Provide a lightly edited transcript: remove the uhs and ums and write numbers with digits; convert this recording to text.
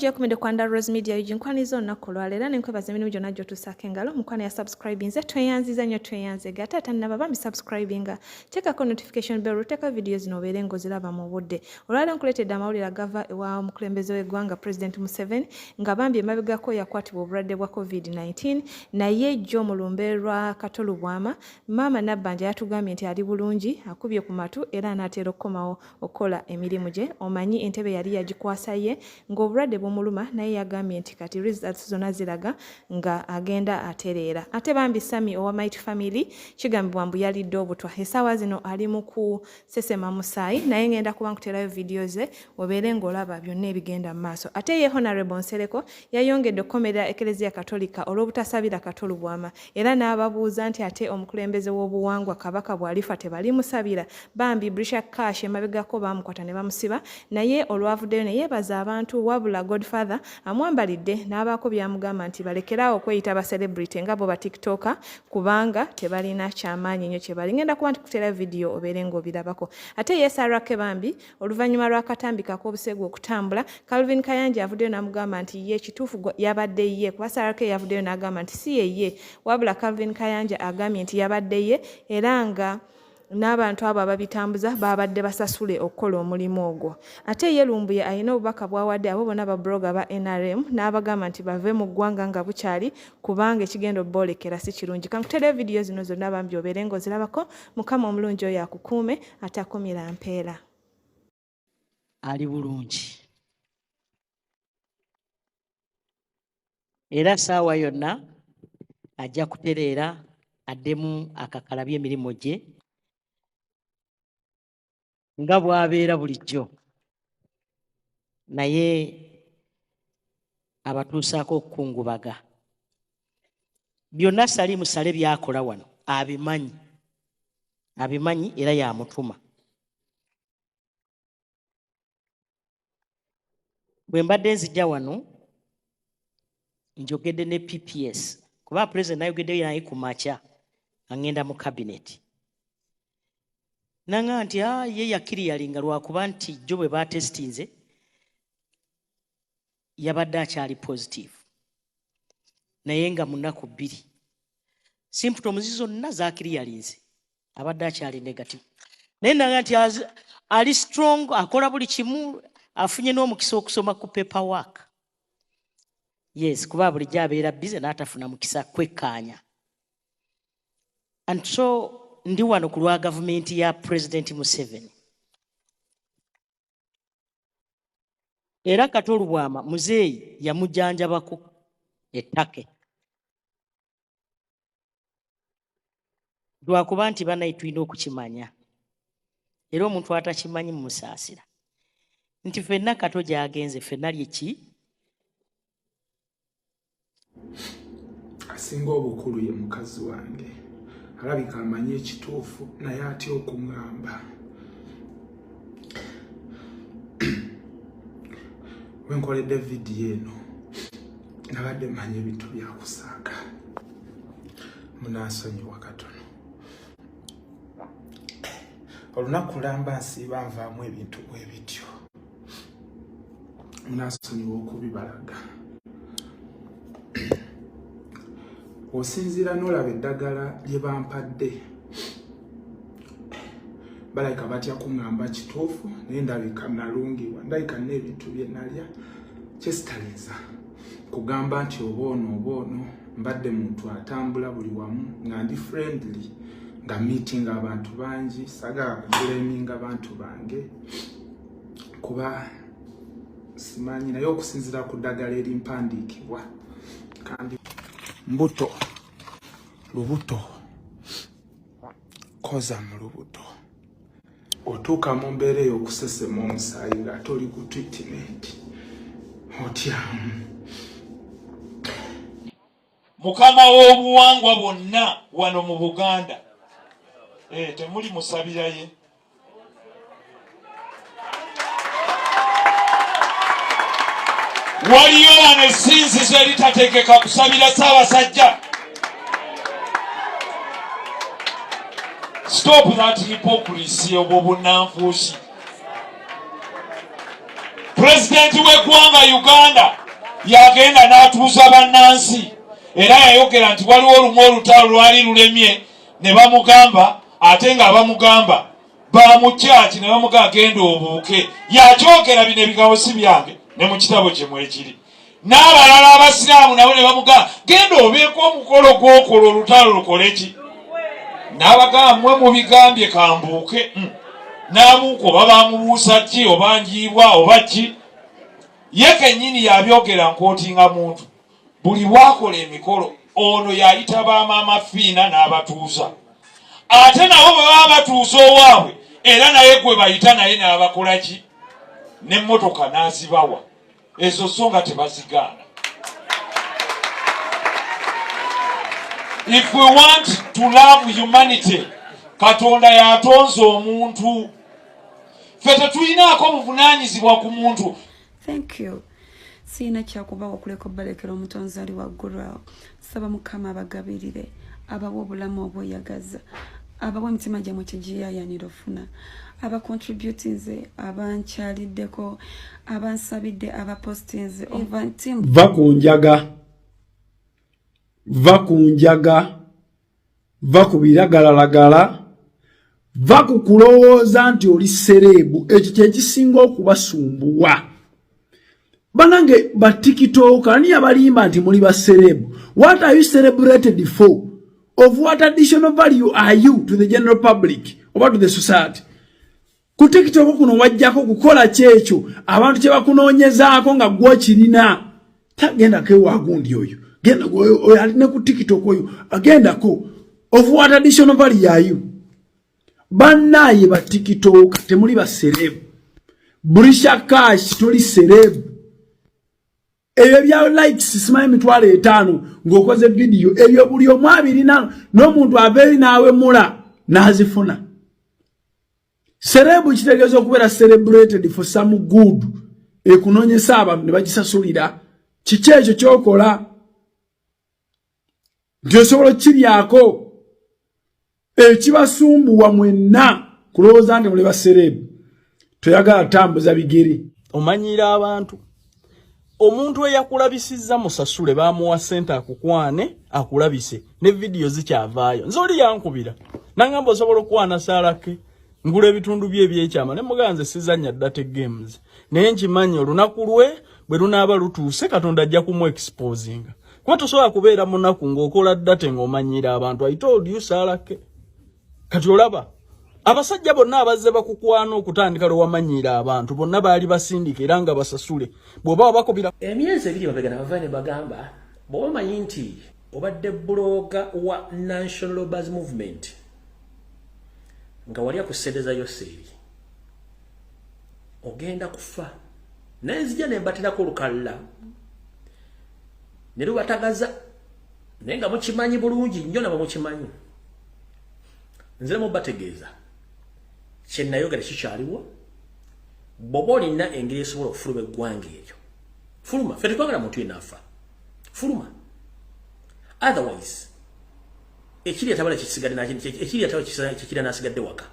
ya kumende kwa Rose Media yijinkwanizo nakolwala era nenkwebaza emirimu gyonna gy'otuusaako engalo mukwana ya subscribinze tweyanziza nnyo tweyanzega ate atannaba bambi subscribinga teekako notification bell oteeka video zino obeere ng'oziraba mu budde olwaleero nkuleetedde amawulire agava ewa mukulembeze w'eggwanga Pulesident Museveni nga bambi emabegako yakwatibwa obulwadde bwa COVID-19 naye jjo mu lumbe lwa Katolu Bwama maama Nabbanja yatugambye nti ali bulungi akubye ku matu era anaatera okukomawo okukola emirimu gye omanyi entebe yali yagikwasa ye ng'obulwadde bumuluma naye yagambye nti kati results zonna ziraga nga agenda atereera ate bambi Sammy owa Mighty Family kigambibwa mbu yalidde obutwa essaawa zino ali mu kusesema musaayi naye ngenda kuba nkuterayo video ze obeere ng'olaba byonna ebigenda mu maaso ate ye Honorable Nsereko yayongedde okukomerera Eklezia Katolika olw'obutasabira Katolu Bwama era n'ababuuza nti ate omukulembeze w'obuwangwa Kabaka bw'alifa tebalimusabira bambi Brisha Cash emabegako baamukwata ne bamusiba naye olwavuddeyo ne yeebaza abantu wabula Godfather amwambalidde n'abaako byamugamba nti balekeraawo okweyita ba celebrity nga bo ba TikToker kubanga tebalina kyamaanyi nnyo kye bali ngenda kuba ntikutera video obeere ng'obirabako ate ye Sarah K Bambi oluvannyuma lw'akatambi k'obusegu okutambula Calvin Kayanja avuddeyo n'amugamba nti ye kituufu yabadde ye kuba Sarah K yavuddeyo n'agamba nti si ye wabula Calvin Kayanja agambye nti yabadde ye era nga n'abantu abo ababitambuza babadde basasule okukola omulimu ogwo ate ye Lumbuye alina obubaka bwawadde abo bonna bablogger ba NRM n'abagamba nti bave mu ggwanga nga bukyali kubanga ekigenda obbolekera si kirungi kankutere video zino zonna bambi obeere ng'ozirabako mukama omulungi oyo akukuume atakumira mpeera ali bulungi era saawa yonna ajja kutereera addemu akakalabya emirimu gye nga bw'abeera bulijjo naye abatuusaako okukungubaga byonna sali musale byakola wano abimanyi era yamutuma bwe mbadde nzijja wano njogedde ne PPS kuba President nayogeddeyo naye ku makya agenda mu cabinet nanga nti ye yakiriyalinga lwakuba nti jjo bwe batestinze yabadde akyali positive naye nga mu nnaku 2 symptoms zonna zakiriyalinze abadde akyali negative naye nanga nti ali strong akola buli kimu afunye n'omukisa okusoma ku paperwork yes kuba bulijjo abeera busy n'atafuna mukisa kwekkaanya and so ndi wano ku lwa gavumenti ya President Museveni era Katolu Bwama muzeeyi yamujjanjabako ettake lwakuba nti banayi tulina okukimanya era omuntu atakimanyi mumusaasira nti ffenna Kato gy'agenze ffenna lyeki asinga obukulu ye mukazi wange alabika amanyi ekituufu naye atya okuŋŋamba wenkoledde vidiyo eno nabadde mmanyi ebintu byakusaaga munansonyiwa katono olunaku lamba nsiiba nvaamu ebintu bwe bityo munansonyiwa okubibalaga osinziira n'olaba eddagala lye bampadde balayika batya kuŋŋamba kituufu naye ndabika nalungiwa ndabika n'ebintu bye nalya kyesitalinza kugamba nti oboono mbadde muntu atambula buli wamu nga ndi friendly nga meeting abantu bangi sagala kubulaminga abantu bange kuba simanyi naye okusinziira ku ddagala erimpandiikibwa kandi mbuto lubuto koza mu lubuto otuuka mu mbeera ey'okusesema omusaayi ng'ate oli ku treatment otya mukama w'obuwangwa bwonna wano mu Buganda temuli musabira ye waliyo wano essinzizo eritateekeka kusabira Ssaabasajja. Stop that hypocrisy obwo bunnanfuusi. President w'eggwanga Uganda yagenda n'atuuza bannansi era yayogera nti waliwo olumu olutalo lwali lulemye ne bamugamba ate nga bamugamba bamukyaki ne bamugamba genda obuuke yakyogera bino ebigambo si byange ne mu kitabo kye mwekiri n'abalala abasiraamu nabo ne bamugamba genda obeeko omukolo gw'okola olutalo lukole ki n'abagamba mmwe mubigambye kambuuke n'abuuka oba bamubuusa ki oba njiibwa oba ki ye kennyini yabyogera nkootinga muntu buli bwakola emikolo ono yayita bamaama fiina n'abatuuza ate nabo bwe baba batuuza owaabwe era naye gwe bayita naye n'abakola ki n'emmotoka n'azibawa ezo so nga tebazigaana. If we want to love humanity, Katonda yatonze omuntu. Fete tulinaako buvunaanyizibwa ku muntu. Thank you. Sina kyakubawa kuleka balekera omutonzi ali waggulu awo. Saba Mukama abagabirire abawa obulamu obweyagaza abawa emitima gyamwe kyegiyayanira ofuna abacontributinze abankyaliddeko abansabidde abapostinze ovantim vakunjaga vakubiragalagala vakukulowooza nti oli serebu ekyo kyekisinga okubasumbuwa banange batikitoka ani abalimba nti muli baserebu. What are you celebrated for? Of what additional value are you to the general public or to the society? Kutikitoko kuno wajjako kukola kyekyo abantu kye bakunoonyezaako nga gwo kirina tagenda kewa gundi oyo genda oyo alina ku TikTok oyo agendako. Of what additional value are you? Bannaye ba TikTok temuli ba celeb. Brisha cash toli celeb. Ebyo bya likes simanyi mitwalo 5 ng'okoze video ebyo buli omu abirina n'omuntu abeeri naawe mula n'azifuna. Celeb kitegeeza okubeera celebrated for some good ekunoonyesa abantu ne bagisasulira kiki ekyo kyokola nti osobola kiryako ekibasumbuwa mwenna kulowooza nti muli ba celeb toyagala tambuza bigere omanyira abantu omuntu eyakulabisizza musasule bamuwa sente akukwane akulabise ne video zikyavaayo nze oli yankubira nangamba osobola okwana Sarah K ngula ebitundu bye ebyekyama ne muganze sizanya data games naye nkimanyi olunaku lwe bwe lunaaba lutuuse Katonda ajja kumu exposinga kuba tosobola kubeera munaku ng'okola data ng'omanyira abantu. I told you Sarah K kati olaba abasajja bonna abazze bakukwana okutandika lwe wamanyira abantu bonna baali basindika era nga basasule bw'oba bakobira emyezi ebiri mabega n'abavaane bagamba bw'omanyi nti obadde bloga wa National Robbers Movement nga wali akuseerezayo seeri ogenda kufa naye nzija ne mbatirako olukalla ne lubatagaza naye nga mukimanyi bulungi nnyo nabo mukimanyi nzire mubategeeza kyenayogera kikyaliwo bw'oba olina engeri esobola okufuluma eggwanga eryo fuluma ffe tetwagala muntu yenaafa fuluma otherwise ekiri yatabala kisigadde ekiri yatabala kikira n'asigadde waka